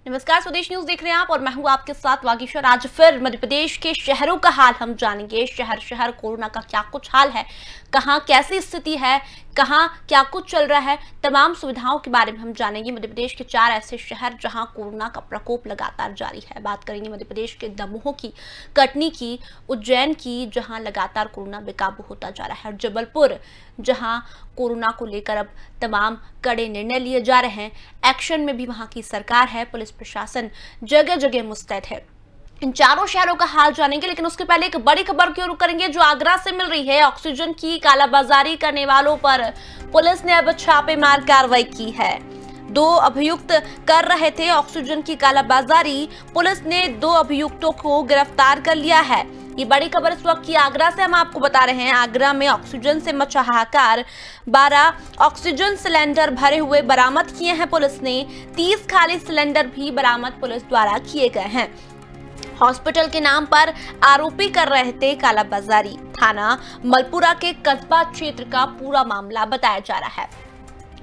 नमस्कार, स्वदेश न्यूज देख रहे हैं आप और मैं हूं आपके साथ वागीश्वर। आज फिर मध्य प्रदेश के शहरों का हाल हम जानेंगे। शहर शहर कोरोना का क्या कुछ हाल है, कहां कैसी स्थिति है, कहां क्या कुछ चल रहा है, तमाम सुविधाओं के बारे में हम जानेंगे। मध्य प्रदेश के 4 ऐसे शहर जहां कोरोना का प्रकोप लगातार जारी है। बात करेंगे मध्य प्रदेश के दमोह की, कटनी की, उज्जैन की, जहां लगातार कोरोना बेकाबू होता जा रहा है, और जबलपुर जहां कोरोना को लेकर अब तमाम कड़े निर्णय लिए जा रहे हैं। एक्शन में भी वहां की सरकार है, पुलिस प्रशासन जगह जगह मुस्तैद है। इन चारों शहरों का हाल जानेंगे, लेकिन उसके पहले एक बड़ी खबर की ओर रुख करेंगे जो आगरा से मिल रही है। ऑक्सीजन की कालाबाजारी करने वालों पर पुलिस ने अब छापेमार कार्रवाई की है। 2 अभियुक्त कर रहे थे ऑक्सीजन की कालाबाजारी। पुलिस ने 2 अभियुक्तों को गिरफ्तार कर लिया है। ये बड़ी खबर इस वक्त की आगरा से हम आपको बता रहे हैं। आगरा में ऑक्सीजन से मचा हाहाकार। 12 ऑक्सीजन सिलेंडर भरे हुए बरामद किए हैं पुलिस ने। 30 खाली सिलेंडर भी बरामद पुलिस द्वारा किए गए हैं। हॉस्पिटल के नाम पर आरोपी कर रहे थे कालाबाजारी। थाना मलपुरा के कस्बा क्षेत्र का पूरा मामला बताया जा रहा है।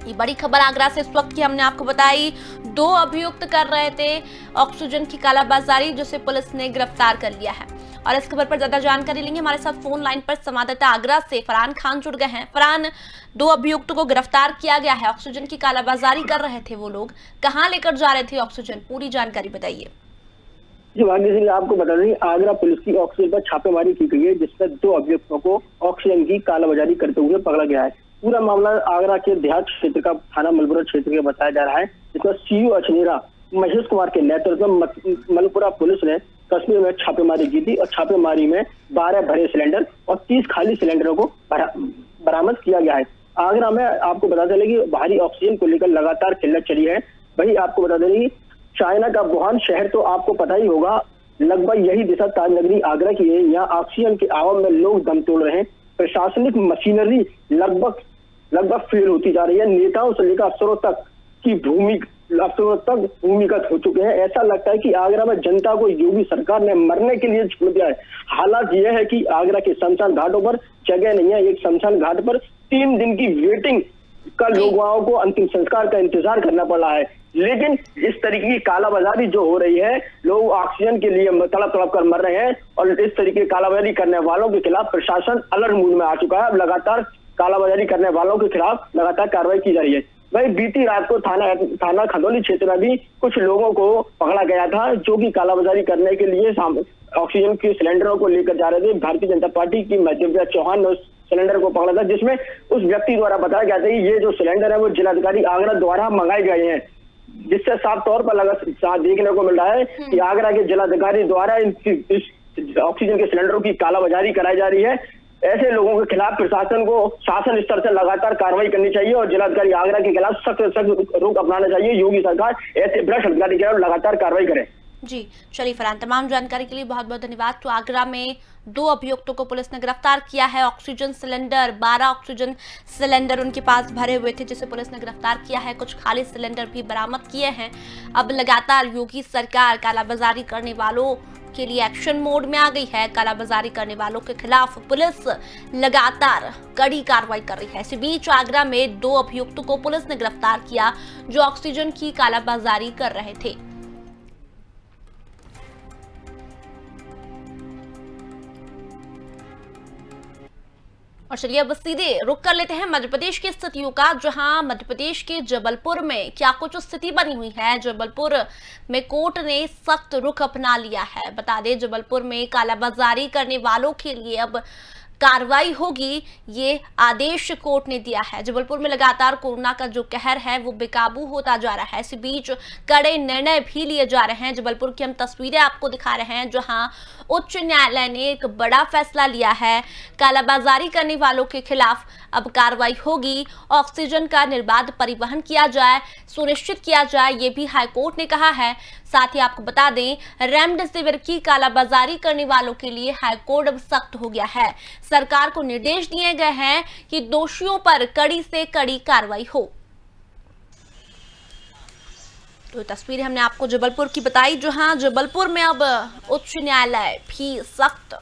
ये बड़ी खबर आगरा से इस वक्त की हमने आपको बताई। 2 अभियुक्त कर रहे थे ऑक्सीजन की कालाबाजारी, जिसे पुलिस ने गिरफ्तार कर लिया है। और इस खबर पर ज्यादा जानकारी लेंगे। हमारे साथ फोन लाइन पर संवाददाता आगरा से फरहान खान जुड़ गए हैं। फरहान, 2 अभियुक्तों को गिरफ्तार किया गया है। ऑक्सीजन की कालाबाजारी कर रहे थे वो लोग, कहाँ लेकर जा रहे थे ऑक्सीजन, पूरी जानकारी बताइए। जी भाग्य, आपको बता दें आगरा पुलिस की ऑक्सीजन पर छापेमारी की गई है, जिसमें 2 अभियुक्तों को ऑक्सीजन की कालाबाजारी करते हुए पकड़ा गया है। पूरा मामला आगरा के देहात क्षेत्र का थाना मलपुरा क्षेत्र का बताया जा रहा है, जिसमें सीयू अचनेरा महेश कुमार के नेतृत्व में मलपुरा पुलिस ने कस्बे में छापेमारी की थी और छापेमारी में 12 भरे सिलेंडर और 30 खाली सिलेंडरों को बरामद किया गया है। आगरा में आपको बता दें कि भारी ऑक्सीजन को लेकर लगातार किल्लत चली है। वही आपको बता दें कि चाइना का वुहान शहर तो आपको पता ही होगा, लगभग यही दिशा ताजनगरी आगरा की है। यहाँ ऑक्सीजन के अभाव में लोग दम तोड़ रहे हैं। प्रशासनिक मशीनरी लगभग फेल होती जा रही है। नेताओं से लेकर अफसरों तक भूमिगत हो चुके हैं। ऐसा लगता है कि आगरा में जनता को योगी सरकार ने मरने के लिए छोड़ दिया है। हालात यह है कि आगरा के शमशान घाटों पर जगह नहीं है। एक शमशान घाट पर 3 दिन की वेटिंग का लोगों को अंतिम संस्कार का इंतजार करना पड़ रहा है। लेकिन इस तरीके की कालाबाजारी जो हो रही है, लोग ऑक्सीजन के लिए तड़प कर मर रहे हैं और इस तरीके की कालाबाजारी करने वालों के खिलाफ प्रशासन अलर्ट मूड में आ चुका है। अब लगातार कालाबाजारी करने वालों के खिलाफ लगातार कार्रवाई की जा रही है। वही बीती रात को थाना खंदौली क्षेत्र में भी कुछ लोगों को पकड़ा गया था, जो कि कालाबाजारी करने के लिए ऑक्सीजन के सिलेंडरों को लेकर जा रहे थे। भारतीय जनता पार्टी की महदेव चौहान ने उस सिलेंडर को पकड़ा था, जिसमें उस व्यक्ति द्वारा बताया गया था कि ये जो सिलेंडर है वो जिलाधिकारी आगरा द्वारा मंगाए गए हैं, जिससे साफ तौर पर देखने को मिल रहा है कि आगरा के जिलाधिकारी द्वारा इस ऑक्सीजन के सिलेंडरों की कालाबाजारी कराई जा रही है। ऐसे लोगों के खिलाफ प्रशासन को शासन स्तर से लगातार कार्रवाई करनी चाहिए और जिलाधिकारी आगरा के खिलाफ सख्त रुख अपनाना चाहिए। योगी सरकार ऐसे भ्रष्ट अधिकारी के खिलाफ लगातार कार्रवाई करे। जी चलिए फरहान, तमाम जानकारी के लिए बहुत बहुत धन्यवाद। तो आगरा में 2 अभियुक्तों को पुलिस ने गिरफ्तार किया है। ऑक्सीजन सिलेंडर 12 ऑक्सीजन सिलेंडर उनके पास भरे हुए थे, जिसे पुलिस ने गिरफ्तार किया है। कुछ खाली सिलेंडर भी बरामद किए हैं। अब लगातार योगी सरकार कालाबाजारी करने वालों के लिए एक्शन मोड में आ गई है। कालाबाजारी करने वालों के खिलाफ पुलिस लगातार कड़ी कार्रवाई कर रही है। इसी बीच आगरा में 2 अभियुक्तों को पुलिस ने गिरफ्तार किया जो ऑक्सीजन की कालाबाजारी कर रहे थे। और चलिए अब सीधे रुक कर लेते हैं मध्य प्रदेश की स्थितियों का, जहां मध्य प्रदेश के जबलपुर में क्या कुछ स्थिति बनी हुई है। जबलपुर में कोर्ट ने सख्त रुख अपना लिया है। बता दें, जबलपुर में कालाबाजारी करने वालों के लिए अब कार्रवाई होगी, ये आदेश कोर्ट ने दिया है। जबलपुर में लगातार कोरोना का जो कहर है वो बेकाबू होता जा रहा है। इसी बीच कड़े निर्णय भी लिए जा रहे हैं। जबलपुर की हम तस्वीरें आपको दिखा रहे हैं, जहां उच्च न्यायालय ने एक बड़ा फैसला लिया है। कालाबाजारी करने वालों के खिलाफ अब कार्रवाई होगी। ऑक्सीजन का निर्बाध परिवहन किया जाए, सुनिश्चित किया जाए, ये भी हाईकोर्ट ने कहा है। साथ ही आपको बता दें, रेमडेसिविर की कालाबाजारी करने वालों के लिए हाईकोर्ट अब सख्त हो गया है। सरकार को निर्देश दिए गए हैं कि दोषियों पर कड़ी से कड़ी कार्रवाई हो। तो तस्वीरें हमने आपको जबलपुर की बताई, जहां जबलपुर में अब उच्च न्यायालय भी सख्त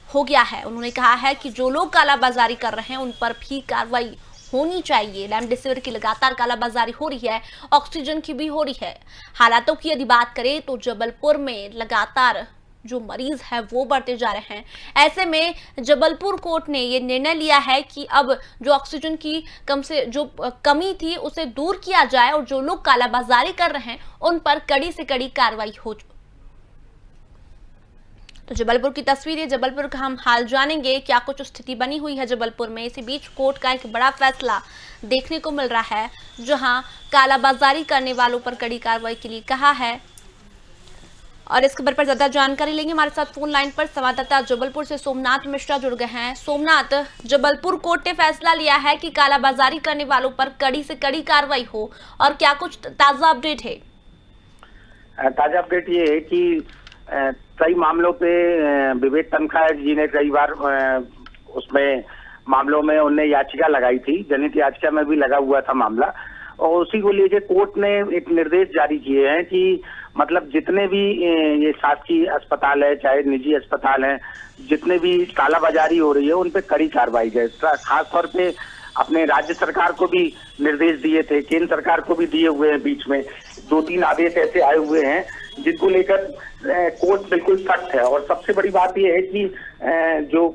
हो गया है। उन्होंने कहा है कि जो लोग कालाबाजारी कर रहे हैं उन पर भी कार्रवाई होनी चाहिए। रेमडेसिविर की लगातार कालाबाजारी हो रही है, ऑक्सीजन की भी हो रही है। हालातों की यदि बात करें तो जबलपुर में लगातार जो मरीज है वो बढ़ते जा रहे हैं। ऐसे में जबलपुर कोर्ट ने ये निर्णय लिया है कि अब जो ऑक्सीजन की कमी थी उसे दूर किया जाए और जो लोग कालाबाजारी कर रहे हैं उन पर कड़ी से कड़ी कार्रवाई हो। तो जबलपुर की तस्वीरें, जबलपुर का हम हाल जानेंगे, क्या कुछ स्थिति बनी हुई है जबलपुर में। इसी बीच कोर्ट का एक बड़ा फैसला देखने को मिल रहा है, जहां कालाबाजारी करने वालों पर कड़ी कार्रवाई के लिए कहा है। और इस खबर पर ज्यादा जानकारी लेंगे, हमारे साथ फोन लाइन पर संवाददाता जबलपुर से सोमनाथ मिश्रा जुड़ गए हैं। सोमनाथ, जबलपुर कोर्ट ने फैसला लिया है कि कालाबाजारी करने वालों पर कड़ी से कड़ी कार्रवाई हो, और क्या कुछ ताजा अपडेट है? ताजा अपडेट ये है कि कई मामलों पे विवेक तनखा जी ने कई बार उसमें मामलों में उन्हें याचिका लगाई थी, जनहित याचिका में भी लगा हुआ था मामला, और उसी को लेकर कोर्ट ने एक निर्देश जारी किए हैं कि मतलब जितने भी ये शासकीय अस्पताल है चाहे निजी अस्पताल है, जितने भी कालाबाजारी हो रही है उन पे कड़ी कार्रवाई है। खास तौर पे अपने राज्य सरकार को भी निर्देश दिए थे, केंद्र सरकार को भी दिए हुए हैं। बीच में 2-3 आदेश ऐसे आए हुए हैं जिनको लेकर कोर्ट बिल्कुल सख्त है। और सबसे बड़ी बात यह है कि जो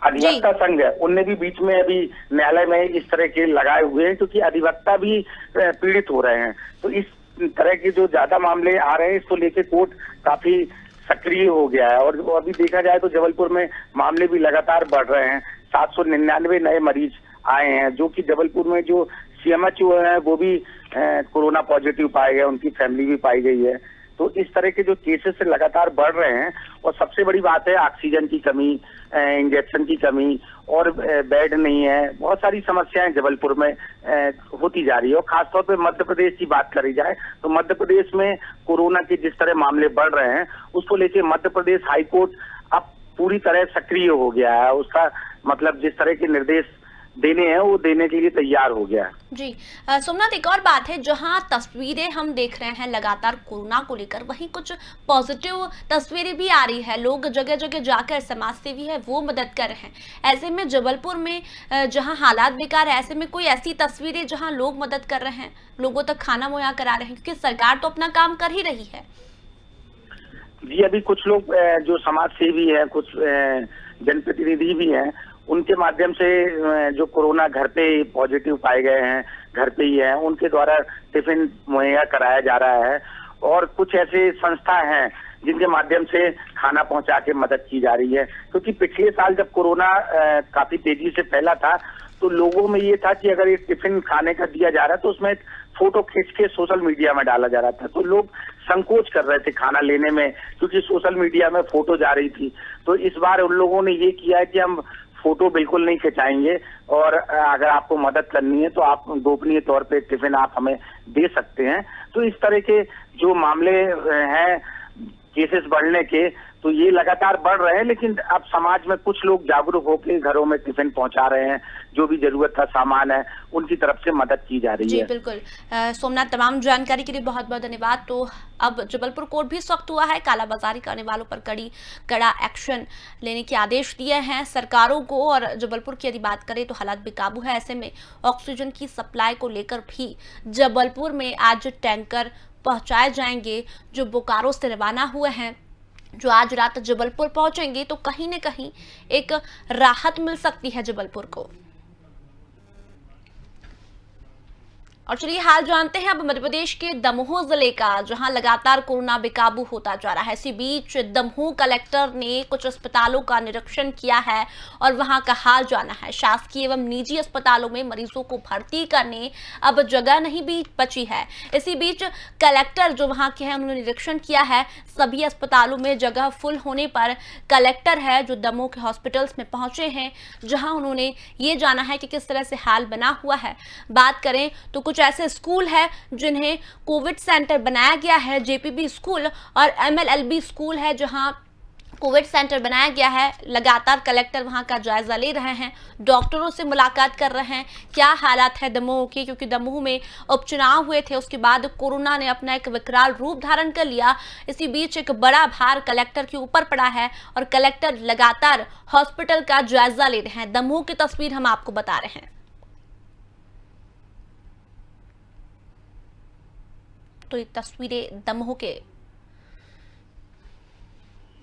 अधिवक्ता संघ है उनने भी बीच में अभी न्यायालय में इस तरह के लगाए हुए हैं, क्योंकि अधिवक्ता भी पीड़ित हो रहे हैं। तो इस तरह के जो ज्यादा मामले आ रहे हैं इसको लेकर कोर्ट काफी सक्रिय हो गया है। और अभी देखा जाए तो जबलपुर में मामले भी लगातार बढ़ रहे हैं। 799 नए मरीज आए हैं, जो कि जबलपुर में जो CMHO है वो भी कोरोना पॉजिटिव पाए गए, उनकी फैमिली भी पाई गई है। तो इस तरह के जो केसेस लगातार बढ़ रहे हैं, और सबसे बड़ी बात है ऑक्सीजन की कमी, इंजेक्शन की कमी, और बेड नहीं है। बहुत सारी समस्याएं जबलपुर में होती जा रही है। और खासतौर पे मध्य प्रदेश की बात करी जाए तो मध्य प्रदेश में कोरोना के जिस तरह मामले बढ़ रहे हैं उसको लेकर मध्य प्रदेश हाईकोर्ट अब पूरी तरह सक्रिय हो गया है। उसका मतलब जिस तरह के निर्देश देने हैं वो देने के लिए तैयार हो गया है। जी सोमनाथ, एक और बात है, जहां तस्वीरें हम देख रहे हैं लगातार कोरोना को लेकर, वहीं कुछ पॉजिटिव तस्वीरें भी आ रही है। लोग जगह जगह जाकर, समाज सेवी है वो मदद कर रहे हैं। ऐसे में जबलपुर में जहां हालात बेकार है, ऐसे में कोई ऐसी तस्वीरें जहां लोग मदद कर रहे हैं, लोगों तक खाना मुहैया करा रहे हैं, क्योंकि सरकार तो अपना काम कर ही रही है। जी, अभी कुछ लोग जो समाज सेवी है, कुछ जनप्रतिनिधि भी हैं, उनके माध्यम से जो कोरोना घर पे पॉजिटिव पाए गए हैं, घर पे ही है, उनके द्वारा टिफिन मुहैया कराया जा रहा है। और कुछ ऐसे संस्था हैं जिनके माध्यम से खाना पहुंचा के मदद की जा रही है। क्योंकि पिछले साल जब कोरोना काफी तेजी से फैला था तो लोगों में ये था कि अगर एक टिफिन खाने का दिया जा रहा है तो उसमें फोटो खींच के सोशल मीडिया में डाला जा रहा था। तो लोग संकोच कर रहे थे खाना लेने में, क्योंकि सोशल मीडिया में फोटो जा रही थी। तो इस बार उन लोगों ने ये किया है कि हम फोटो बिल्कुल नहीं खिंचाएंगे, और अगर आपको मदद करनी है तो आप गोपनीय तौर पे टिफिन आप हमें दे सकते हैं। तो इस तरह के जो मामले हैं केसेस बढ़ने के, तो ये लगातार बढ़ रहे हैं। लेकिन अब समाज में कुछ लोग जागरूक होकर घरों में टिफिन पहुंचा रहे हैं, जो भी जरूरत का सामान है उनकी तरफ से मदद की जा रही है। जी बिल्कुल सोमनाथ, तमाम जानकारी के लिए बहुत बहुत धन्यवाद। तो अब जबलपुर कोर्ट भी सख्त हुआ है, कालाबाजारी करने वालों पर कड़ा एक्शन लेने के आदेश दिए हैं सरकारों को। और जबलपुर की यदि बात करें तो हालात बेकाबू है। ऐसे में ऑक्सीजन की सप्लाई को लेकर भी जबलपुर में आज टैंकर पहुंचाए जाएंगे, जो बोकारो से रवाना हुए हैं, जो आज रात जबलपुर पहुंचेंगे। तो कहीं न कहीं एक राहत मिल सकती है जबलपुर को। और चलिए हाल जानते हैं अब मध्य प्रदेश के दमोह जिले का, जहां लगातार कोरोना बेकाबू होता जा रहा है। इसी बीच दमोह कलेक्टर ने कुछ अस्पतालों का निरीक्षण किया है और वहां का हाल जाना है। शासकीय एवं निजी अस्पतालों में मरीजों को भर्ती करने अब जगह नहीं भी बची है। इसी बीच कलेक्टर जो वहां के हैं उन्होंने निरीक्षण किया है। सभी अस्पतालों में जगह फुल होने पर कलेक्टर है जो दमोह के हॉस्पिटल्स में पहुंचे हैं, जहां उन्होंने ये जाना है कि किस तरह से हाल बना हुआ है। बात करें तो कुछ ऐसे स्कूल है जिन्हें कोविड सेंटर बनाया गया है, JPB स्कूल और MLLB स्कूल है, जहां कोविड सेंटर बनाया गया है। लगातार कलेक्टर वहां का जायजा ले रहे हैं, डॉक्टरों से मुलाकात कर रहे हैं, क्या हालात है दमोह की, क्योंकि दमोह में उपचुनाव हुए थे, उसके बाद कोरोना ने अपना एक विकराल रूप धारण कर लिया। इसी बीच एक बड़ा भार कलेक्टर के ऊपर पड़ा है और कलेक्टर लगातार हॉस्पिटल का जायजा ले रहे हैं। दमोह की तस्वीर हम आपको बता रहे हैं। तो ये तस्वीरें दमोह के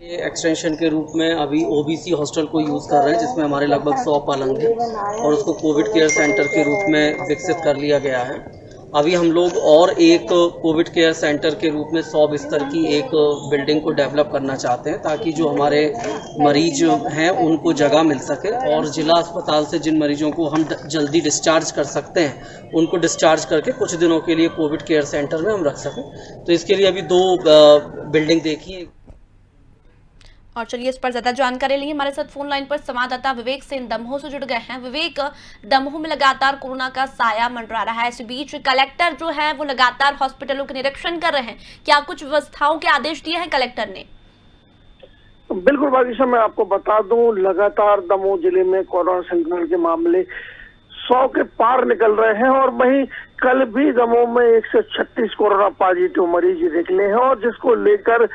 ये एक्सटेंशन के रूप में अभी ओबीसी हॉस्टल को यूज़ कर रहे हैं, जिसमें हमारे लगभग 100 पलंग हैं और उसको कोविड केयर सेंटर के रूप में विकसित कर लिया गया है। अभी हम लोग और एक कोविड केयर सेंटर के रूप में 100 बिस्तर की एक बिल्डिंग को डेवलप करना चाहते हैं, ताकि जो हमारे मरीज हैं उनको जगह मिल सके और ज़िला अस्पताल से जिन मरीजों को हम जल्दी डिस्चार्ज कर सकते हैं उनको डिस्चार्ज करके कुछ दिनों के लिए कोविड केयर सेंटर में हम रख सकें। तो इसके लिए अभी 2 बिल्डिंग देखी है। और चलिए इस पर ज्यादा जानकारी लेंगे। हमारे साथ फोन लाइन पर संवाददाता विवेक सेन दमोह से जुड़ गए हैं। विवेक, दमोह में लगातार कोरोना का साया मंडरा रहा है, इस बीच कलेक्टर जो है वो लगातार हॉस्पिटलों के निरीक्षण कर रहे हैं, क्या कुछ व्यवस्थाओं के आदेश दिए हैं कलेक्टर ने? बिल्कुल बागीशा, मैं आपको बता दूं, लगातार दमोह जिले में कोरोना संक्रमण के मामले 100 के पार निकल रहे हैं और वहीं कल भी दमोह में 136 कोरोना पॉजिटिव मरीज निकले हैं और जिसको लेकर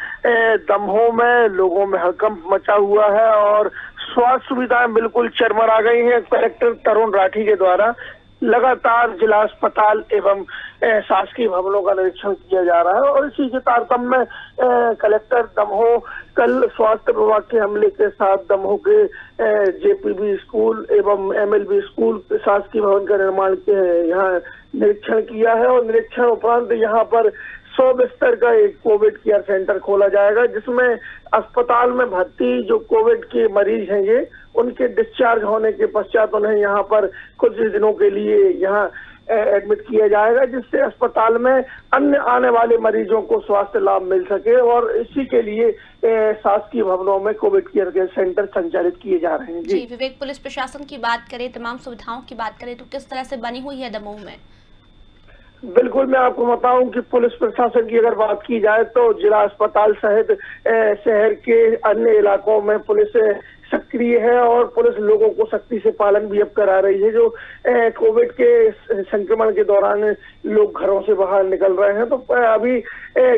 दमोह में लोगों में हड़कंप मचा हुआ है और स्वास्थ्य सुविधाएं बिल्कुल चरमरा गई हैं। कलेक्टर तरुण राठी के द्वारा लगातार जिला अस्पताल एवं शासकीय भवनों का निरीक्षण किया जा रहा है और इसी के तारतम्य में कलेक्टर दमोह कल स्वास्थ्य विभाग के हमले के साथ दमोह के जेपीबी स्कूल एवं एमएलबी स्कूल शासकीय भवन का निर्माण के यहाँ निरीक्षण किया है और निरीक्षण उपरांत यहाँ पर 100 बिस्तर का एक कोविड केयर सेंटर खोला जाएगा, जिसमें अस्पताल में भर्ती जो कोविड के मरीज हैं ये उनके डिस्चार्ज होने के पश्चात उन्हें यहाँ पर कुछ दिनों के लिए यहाँ एडमिट किया जाएगा, जिससे अस्पताल में अन्य आने वाले मरीजों को स्वास्थ्य लाभ मिल सके और इसी के लिए शासकीय भवनों में कोविड केयर के सेंटर संचालित किए जा रहे हैं। जी विवेक, पुलिस प्रशासन की बात करें, तमाम सुविधाओं की बात करें तो किस तरह से बनी हुई है दमोह में? बिल्कुल, मैं आपको बताऊं कि पुलिस प्रशासन की अगर बात की जाए तो जिला अस्पताल सहित शहर के अन्य इलाकों में पुलिस सक्रिय है और पुलिस लोगों को सख्ती से पालन भी अब करा रही है। जो कोविड के संक्रमण के दौरान लोग घरों से बाहर निकल रहे हैं तो अभी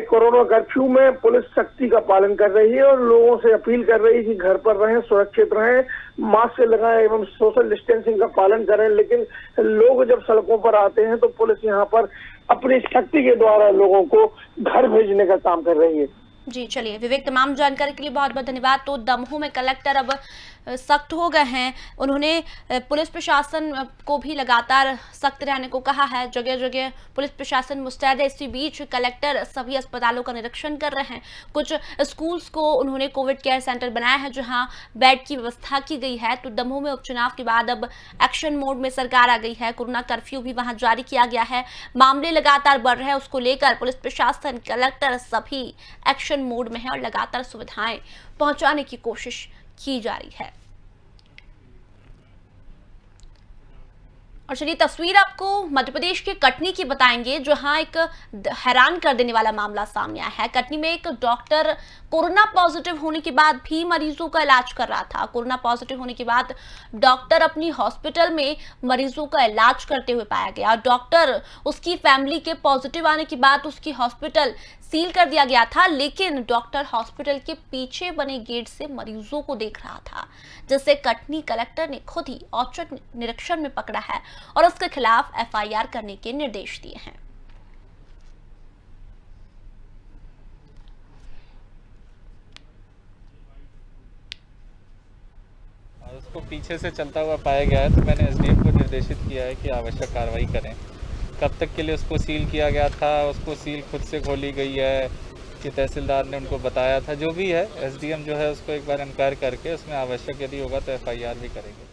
कोरोना कर्फ्यू में पुलिस सख्ती का पालन कर रही है और लोगों से अपील कर रही है कि घर पर रहें, सुरक्षित रहें, मास्क लगाएं एवं सोशल डिस्टेंसिंग का पालन करें। लेकिन लोग जब सड़कों पर आते हैं तो पुलिस यहाँ पर अपनी शक्ति के द्वारा लोगों को घर भेजने का काम कर रही है। जी चलिए विवेक, तमाम जानकारी के लिए बहुत बहुत धन्यवाद। तो दमोह में कलेक्टर अब सख्त हो गए हैं, उन्होंने पुलिस प्रशासन को भी लगातार सख्त रहने को कहा है, जगह जगह पुलिस प्रशासन मुस्तैद है। इसी बीच कलेक्टर सभी अस्पतालों का निरीक्षण कर रहे हैं। कुछ स्कूल्स को उन्होंने कोविड केयर सेंटर बनाया है जहां बेड की व्यवस्था की गई है। तो दमोह में उपचुनाव के बाद अब एक्शन मोड में सरकार आ गई है, कोरोना कर्फ्यू भी वहां जारी किया गया है, मामले लगातार बढ़ रहे हैं, उसको लेकर पुलिस प्रशासन, कलेक्टर सभी एक्शन मोड में है और लगातार सुविधाएं पहुंचाने की कोशिश की जा रही है। और चलिए तस्वीर आपको मध्य प्रदेश के कटनी की बताएंगे, जहां एक हैरान कर देने वाला मामला सामने आया है। कटनी में एक डॉक्टर कोरोना पॉजिटिव होने के बाद भी मरीजों का इलाज कर रहा था। कोरोना पॉजिटिव होने के बाद डॉक्टर अपनी हॉस्पिटल में मरीजों का इलाज करते हुए पाया गया। डॉक्टर उसकी फैमिली के पॉजिटिव आने के बाद उसकी हॉस्पिटल सील कर दिया गया था, लेकिन डॉक्टर हॉस्पिटल के पीछे बने गेट से मरीजों को देख रहा था, जिसे कटनी कलेक्टर ने खुद ही औचक निरीक्षण में पकड़ा है और उसके खिलाफ एफआईआर करने के निर्देश दिए हैं। उसको पीछे से चलता हुआ पाया गया है, तो मैंने एसडीएम को निर्देशित किया है कि आवश्यक कार्रवाई करें। कब तक के लिए उसको सील किया गया था, उसको सील खुद से खोली गई है कि तहसीलदार ने उनको बताया था, जो भी है एसडीएम जो है उसको एक बार इंक्वायर करके उसमें आवश्यक यदि होगा तो एफआईआर भी करेंगे।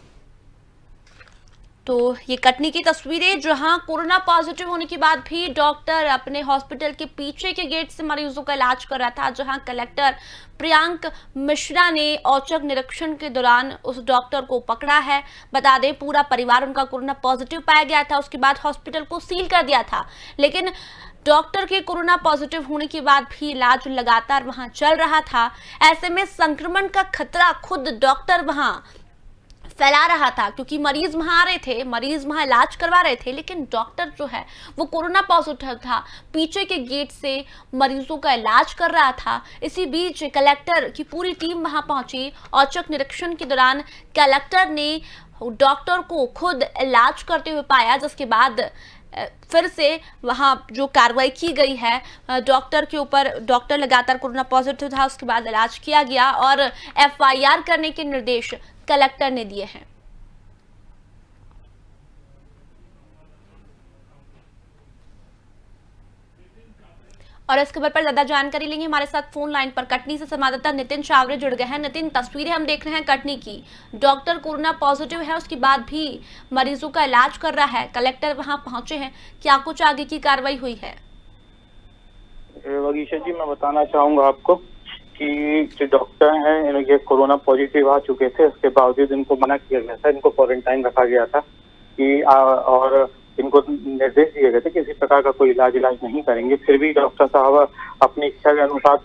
तो ये कटनी की तस्वीरें, जहां कोरोना पॉजिटिव होने के बाद भी डॉक्टर अपने हॉस्पिटल के पीछे के गेट से मरीजों का इलाज कर रहा था, जहां कलेक्टर प्रियांक मिश्रा ने औचक निरीक्षण के दौरान उस डॉक्टर को पकड़ा है। बता दें पूरा परिवार उनका कोरोना पॉजिटिव पाया गया था, उसके बाद हॉस्पिटल को सील कर दिया था। लेकिन डॉक्टर के कोरोना पॉजिटिव होने के बाद भी इलाज लगातार वहां चल रहा था। ऐसे में संक्रमण का खतरा खुद डॉक्टर वहां फैला रहा था, क्योंकि मरीज वहां आ रहे थे, मरीज वहां इलाज करवा रहे थे, लेकिन डॉक्टर जो है वो कोरोना पॉजिटिव था, पीछे के गेट से मरीजों का इलाज कर रहा था। इसी बीच कलेक्टर की पूरी टीम वहां पहुंची। औचक निरीक्षण के दौरान कलेक्टर ने डॉक्टर को खुद इलाज करते हुए पाया, जिसके बाद फिर से वहां जो कार्रवाई की गई है डॉक्टर के ऊपर, डॉक्टर लगातार कोरोना पॉजिटिव था, उसके बाद इलाज किया गया और FIR करने के निर्देश कलेक्टर ने दिए हैं। और इस खबर पर ज्यादा जानकारी लेंगे, हमारे साथ फोन लाइन पर कटनी से संवाददाता नितिन चावरे जुड़ गए हैं। नितिन, तस्वीरें हम देख रहे हैं कटनी की, डॉक्टर कोरोना पॉजिटिव है, उसके बाद भी मरीजों का इलाज कर रहा है, कलेक्टर वहां पहुंचे हैं, क्या कुछ आगे की कार्रवाई हुई है? वगीशा जी, मैं बताना चाहूंगा आपको कि जो डॉक्टर हैं ये कोरोना पॉजिटिव आ चुके थे, उसके बावजूद इनको मना किया गया था, इनको क्वारंटाइन रखा गया था कि और इनको निर्देश दिए गए थे कि किसी प्रकार का कोई इलाज नहीं करेंगे। फिर भी डॉक्टर साहब अपनी इच्छा के अनुसार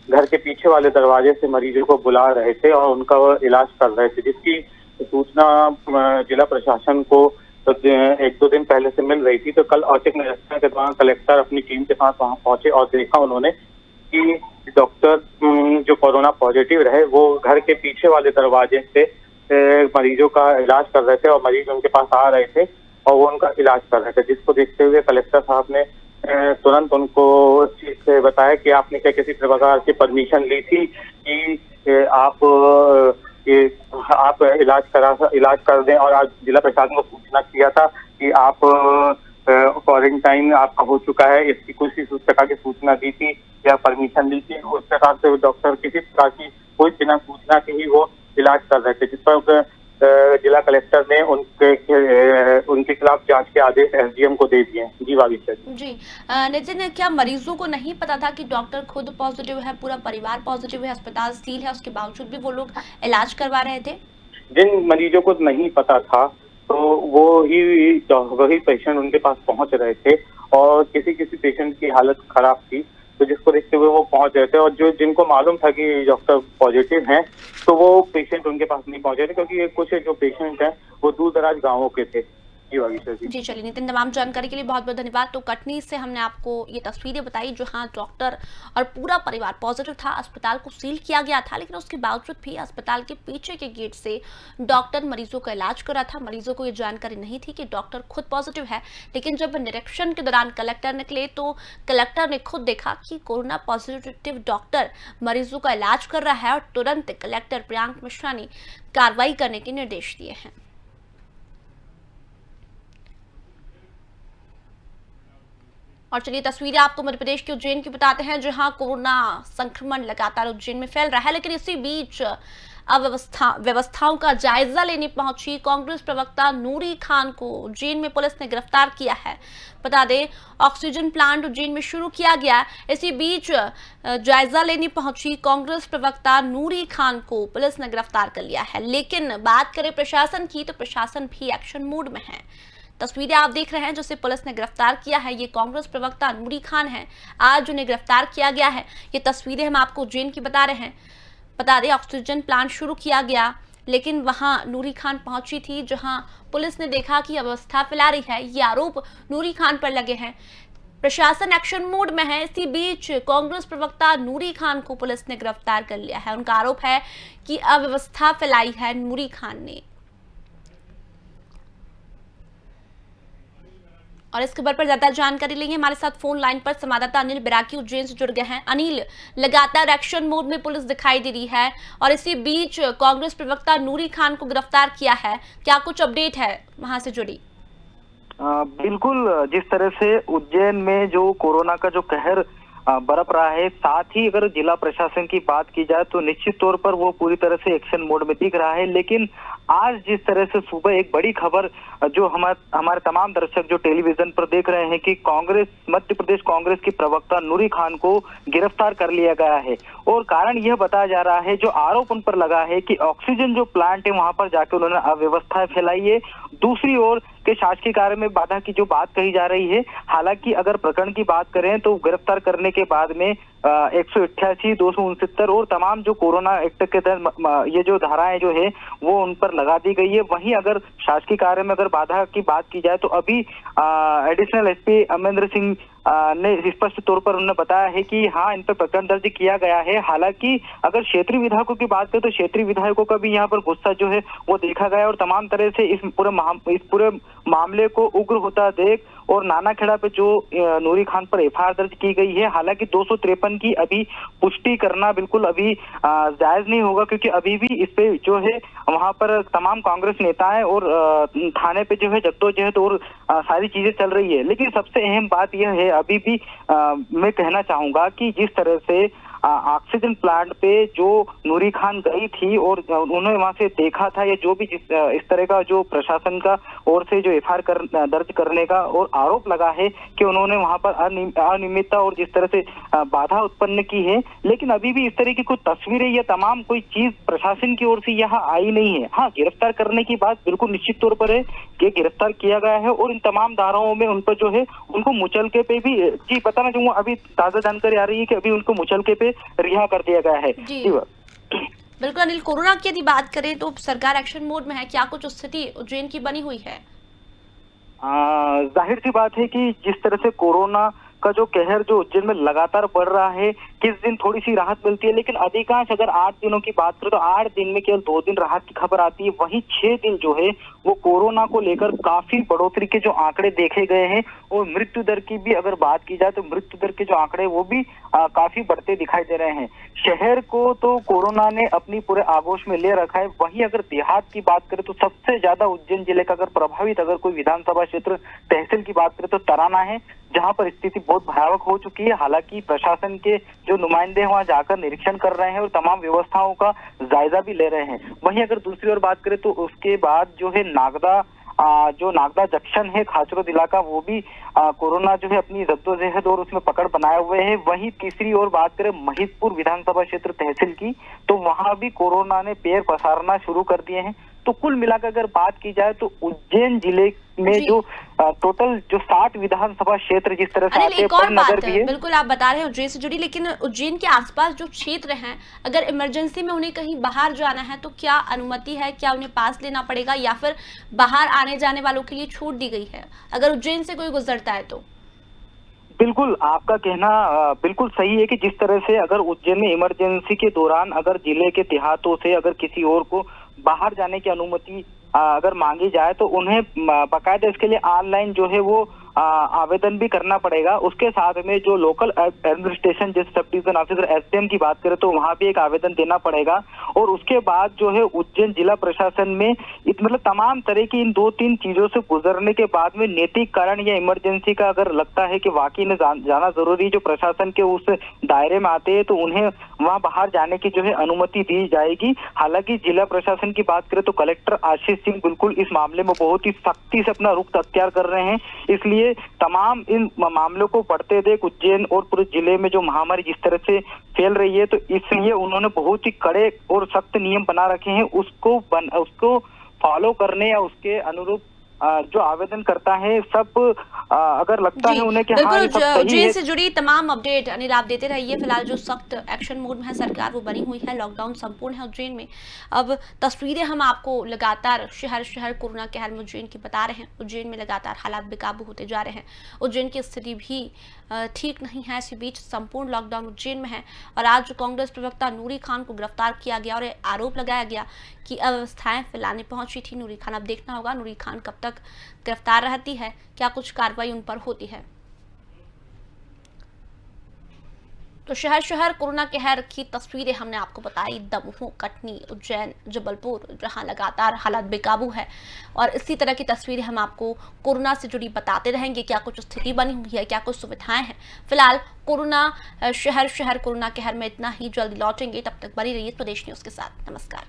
घर के पीछे वाले दरवाजे से मरीजों को बुला रहे थे और उनका इलाज कर रहे थे, जिसकी सूचना जिला प्रशासन को तो 1-2 दिन पहले से मिल रही थी। तो कल औचक निरीक्षण के दौरान कलेक्टर अपनी टीम के साथ वहां पहुंचे और देखा उन्होंने कि डॉक्टर जो कोरोना पॉजिटिव रहे वो घर के पीछे वाले दरवाजे से मरीजों का इलाज कर रहे थे और मरीज उनके पास आ रहे थे और वो उनका इलाज कर रहे थे, जिसको देखते हुए कलेक्टर साहब ने तुरंत उनको इस चीज से बताया कि आपने क्या किसी प्रकार की परमिशन ली थी कि आप इलाज कर दें, और आज जिला प्रशासन को सूचना किया था कि आप क्वारंटाइन आपका हो चुका है, इसकी कुछ प्रकार की सूचना दी थी या परमिशन ली थी। उस प्रकार से डॉक्टर किसी प्रकार की कोई बिना सूचना के ही वो इलाज कर रहे थे, जिस पर जिला कलेक्टर ने उनके खिलाफ जांच के आदेश SDM को दे दिए। जी वागिशा जी। नितिन, क्या मरीजों को नहीं पता था कि डॉक्टर खुद पॉजिटिव है, पूरा परिवार पॉजिटिव है, अस्पताल सील है, उसके बावजूद भी वो लोग इलाज करवा रहे थे? जिन मरीजों को नहीं पता था तो वही पेशेंट उनके पास पहुंच रहे थे और किसी पेशेंट की हालत खराब थी, तो जिसको देखते हुए वो पहुंच रहे थे, और जिनको मालूम था कि डॉक्टर पॉजिटिव हैं तो वो पेशेंट उनके पास नहीं पहुंचे थे, क्योंकि कुछ जो पेशेंट हैं वो दूर दराज गाँवों के थे। जी चलिए नितिन, तमाम जानकारी के लिए बहुत बहुत धन्यवाद। तो कटनी से हमने आपको ये तस्वीरें बताई जहां डॉक्टर और पूरा परिवार पॉजिटिव था, अस्पताल को सील किया गया था, लेकिन उसके बावजूद भी अस्पताल के पीछे के गेट से डॉक्टर मरीजों का इलाज कर रहा था। मरीजों को ये जानकारी नहीं थी कि डॉक्टर खुद पॉजिटिव है, लेकिन जब निरीक्षण के दौरान कलेक्टर निकले तो कलेक्टर ने खुद देखा कि कोरोना पॉजिटिव डॉक्टर मरीजों का इलाज कर रहा है और तुरंत कलेक्टर प्रियांक मिश्रा ने कार्रवाई करने के निर्देश दिए हैं। और चलिए तस्वीरें आपको मध्य प्रदेश के उज्जैन की बताते हैं, जहां कोरोना संक्रमण लगातार उज्जैन में फैल रहा है, लेकिन इसी बीच व्यवस्थाओं का जायजा लेने पहुंची कांग्रेस प्रवक्ता नूरी खान को उज्जैन में पुलिस ने गिरफ्तार किया है। बता दें, ऑक्सीजन प्लांट उज्जैन में शुरू किया गया, इसी बीच जायजा लेने पहुंची कांग्रेस प्रवक्ता नूरी खान को पुलिस ने गिरफ्तार कर लिया है। लेकिन बात करें प्रशासन की तो प्रशासन भी एक्शन मोड में है। तस्वीरें आप देख रहे हैं जिसे पुलिस ने गिरफ्तार किया है, ये कांग्रेस प्रवक्ता नूरी खान है, आज उन्हें गिरफ्तार किया गया है। ये तस्वीरें हम आपको उज्जैन की बता रहे हैं। बता दें, ऑक्सीजन प्लांट शुरू किया गया, लेकिन वहां नूरी खान पहुंची थी, जहां पुलिस ने देखा कि अव्यवस्था फैला रही है। ये आरोप नूरी खान पर लगे हैं। प्रशासन एक्शन मोड में है। इसी बीच कांग्रेस प्रवक्ता नूरी खान को पुलिस ने गिरफ्तार कर लिया है। उनका आरोप है कि अव्यवस्था फैलाई है नूरी खान ने। और इस खबर पर ज्यादा जानकारी लेंगे, हमारे साथ फोन लाइन पर संवाददाता अनिल बिराकी उज्जैन से जुड़ गए हैं। अनिल, लगातार एक्शन मोड में पुलिस दिखाई दे रही है और इसी बीच कांग्रेस प्रवक्ता नूरी खान को गिरफ्तार किया है, क्या कुछ अपडेट है वहां से जुड़ी? बिल्कुल, जिस तरह से उज्जैन में जो कोरोना का जो कहर बरप रहा है, साथ ही अगर जिला प्रशासन की बात की जाए तो निश्चित तौर पर वो पूरी तरह से एक्शन मोड में दिख रहा है। लेकिन आज जिस तरह से सुबह एक बड़ी खबर जो हमारे तमाम दर्शक जो टेलीविजन पर देख रहे हैं कि मध्य प्रदेश कांग्रेस की प्रवक्ता नूरी खान को गिरफ्तार कर लिया गया है, और कारण यह बताया जा रहा है, जो आरोप उन पर लगा है कि ऑक्सीजन जो प्लांट है वहां पर जाकर उन्होंने अव्यवस्था फैलाई है। दूसरी ओर कि शासकीय कार्य में बाधा की जो बात कही जा रही है। हालांकि अगर प्रकरण की बात करें तो गिरफ्तार करने के बाद में 188, 269 और तमाम जो कोरोना एक्ट के तहत ये जो धाराएं जो है वो उन पर लगा दी गई है। वहीं अगर शासकीय कार्य में अगर बाधा की बात की जाए तो अभी एडिशनल एसपी अमरेंद्र सिंह ने स्पष्ट तौर पर उन्होंने बताया है कि हाँ, इन पर प्रकरण दर्ज किया गया है। हालांकि अगर क्षेत्रीय विधायकों की बात करें तो क्षेत्रीय विधायकों का भी यहाँ पर गुस्सा जो है वो देखा गया और तमाम तरह से इस पूरे मामले को उग्र होता देख और नानाखेड़ा पे जो नूरी खान पर एफआईआर दर्ज की गई है। हालांकि 253 की अभी पुष्टि करना बिल्कुल अभी जायज नहीं होगा, क्योंकि अभी भी इस पे जो है वहां पर तमाम कांग्रेस नेताएं और थाने पे जो है जद्दोजहद और सारी चीजें चल रही है। लेकिन सबसे अहम बात यह है, अभी भी मैं कहना चाहूंगा कि जिस तरह से ऑक्सीजन प्लांट पे जो नूरी खान गई थी और उन्होंने वहां से देखा था, या जो भी इस तरह का जो प्रशासन का ओर से जो एफआईआर दर्ज करने का और आरोप लगा है कि उन्होंने वहां पर अनियमितता और जिस तरह से बाधा उत्पन्न की है, लेकिन अभी भी इस तरह की कुछ तस्वीरें या तमाम कोई चीज प्रशासन की ओर से यहाँ आई नहीं है। हाँ, गिरफ्तार करने की बात बिल्कुल निश्चित तौर पर है कि गिरफ्तार किया गया है और इन तमाम धाराओं में उन पर जो है उनको मुचलके पे भी जी बताना चाहूंगा, अभी ताजा जानकारी आ रही है कि अभी उनको मुचलके पे रिहा कर दिया गया है। जी बिल्कुल अनिल, कोरोना की यदि बात करें तो सरकार एक्शन मोड में है, क्या कुछ स्थिति उज्जैन की बनी हुई है? जाहिर सी बात है कि जिस तरह से कोरोना का जो कहर जो उज्जैन में लगातार बढ़ रहा है, किस दिन थोड़ी सी राहत मिलती है, लेकिन अधिकांश अगर 8 दिनों की बात करें तो 8 दिन में केवल 2 दिन राहत की खबर आती है। वहीं 6 दिन जो है वो कोरोना को लेकर काफी बढ़ोतरी के जो आंकड़े देखे गए हैं और मृत्यु दर की भी अगर बात की जाए तो मृत्यु दर के जो आंकड़े वो भी काफी बढ़ते दिखाई दे रहे हैं। शहर को तो कोरोना ने अपनी पूरे आगोश में ले रखा है। वहीं अगर देहात की बात करें तो सबसे ज्यादा उज्जैन जिले का अगर प्रभावित अगर कोई विधानसभा क्षेत्र तहसील की बात करें तो तराना है, जहां पर स्थिति बहुत भयावह हो चुकी है। हालांकि प्रशासन के जो नुमाइंदे वहां जाकर निरीक्षण कर रहे हैं और तमाम व्यवस्थाओं का जायजा भी ले रहे हैं। वहीं अगर दूसरी ओर बात करें तो उसके बाद जो है नागदा जंक्शन है खाचरोद इलाका, वो भी कोरोना जो है अपनी जद्दोजहद और उसमें पकड़ बनाए हुए है। वहीं तीसरी ओर बात करें महिदपुर विधानसभा क्षेत्र तहसील की, तो वहां भी कोरोना ने पैर पसारना शुरू कर दिए हैं। तो कुल मिलाकर अगर बात की जाए तो उज्जैन जिले में जो टोटल जो 60 विधानसभा क्षेत्र जिस तरह से आते हैं, पर नगर भी है। बिल्कुल आप बता रहे हैं उज्जैन से जुड़ी, लेकिन उज्जैन के आसपास जो क्षेत्र हैं, अगर इमरजेंसी में उन्हें कहीं बाहर जाना है तो क्या अनुमति है, क्या उन्हें पास लेना पड़ेगा या फिर बाहर आने जाने वालों के लिए छूट दी गई है अगर उज्जैन से कोई गुजरता है तो? बिल्कुल आपका कहना बिल्कुल सही है कि जिस तरह से अगर उज्जैन में इमरजेंसी के दौरान अगर जिले के देहातों से अगर किसी और को बाहर जाने की अनुमति अगर मांगी जाए तो उन्हें बाकायदा इसके लिए ऑनलाइन जो है वो आवेदन भी करना पड़ेगा। उसके साथ में जो लोकल एडमिनिस्ट्रेशन जैसे सब डिवीजन ऑफिसर एसडीएम की बात करें तो वहां भी एक आवेदन देना पड़ेगा। और उसके बाद जो है उज्जैन जिला प्रशासन में मतलब तमाम तरह की इन 2-3 चीजों से गुजरने के बाद में नैतिक कारण या इमरजेंसी का अगर लगता है कि वाकई में जाना जरूरी, जो प्रशासन के उस दायरे में आते हैं तो उन्हें वहां बाहर जाने की जो है अनुमति दी जाएगी। हालांकि जिला प्रशासन की बात करें तो कलेक्टर आशीष सिंह बिल्कुल इस मामले में बहुत ही सख्ती से अपना रुख अख्तियार कर रहे हैं। इसलिए तमाम इन मामलों को बढ़ते देख उज्जैन और पूरे जिले में जो महामारी जिस तरह से फैल रही है, तो इसलिए उन्होंने बहुत ही कड़े और सख्त नियम बना रखे हैं। उसको फॉलो करने या उसके अनुरूप जो आवेदन करता है सब अगर लगता है उन्हें कि हाँ, उज्जैन से जुड़ी तमाम अपडेट अनिल आप देते रहिए। फिलहाल जो सख्त एक्शन मोड में है सरकार वो बनी हुई है, लॉकडाउन संपूर्ण है उज्जैन में। अब तस्वीरें हम आपको लगातार शहर कोरोना कहर में उज्जैन की बता रहे हैं। उज्जैन में लगातार हालात बेकाबू होते जा रहे हैं, उज्जैन की स्थिति भी ठीक नहीं है। इसी बीच संपूर्ण लॉकडाउन उज्जैन में है और आज कांग्रेस प्रवक्ता नूरी खान को गिरफ्तार किया गया और आरोप लगाया गया कि अव्यवस्थाएं फैलाने पहुंची थी नूरी खान। अब देखना होगा नूरी खान कब तक गिरफ्तार रहती है, क्या कुछ कार्रवाई उन पर होती है। तो शहर कोरोना कहर की तस्वीरें हमने आपको बताई, दमोह, कटनी, उज्जैन, जबलपुर, जहां लगातार हालात बेकाबू है और इसी तरह की तस्वीरें हम आपको कोरोना से जुड़ी बताते रहेंगे। क्या कुछ स्थिति बनी हुई है, क्या कुछ सुविधाएं हैं। फिलहाल कोरोना शहर कोरोना कहर में इतना ही, जल्दी लौटेंगे, तब तक बनी रहिए स्वदेश न्यूज के साथ। नमस्कार।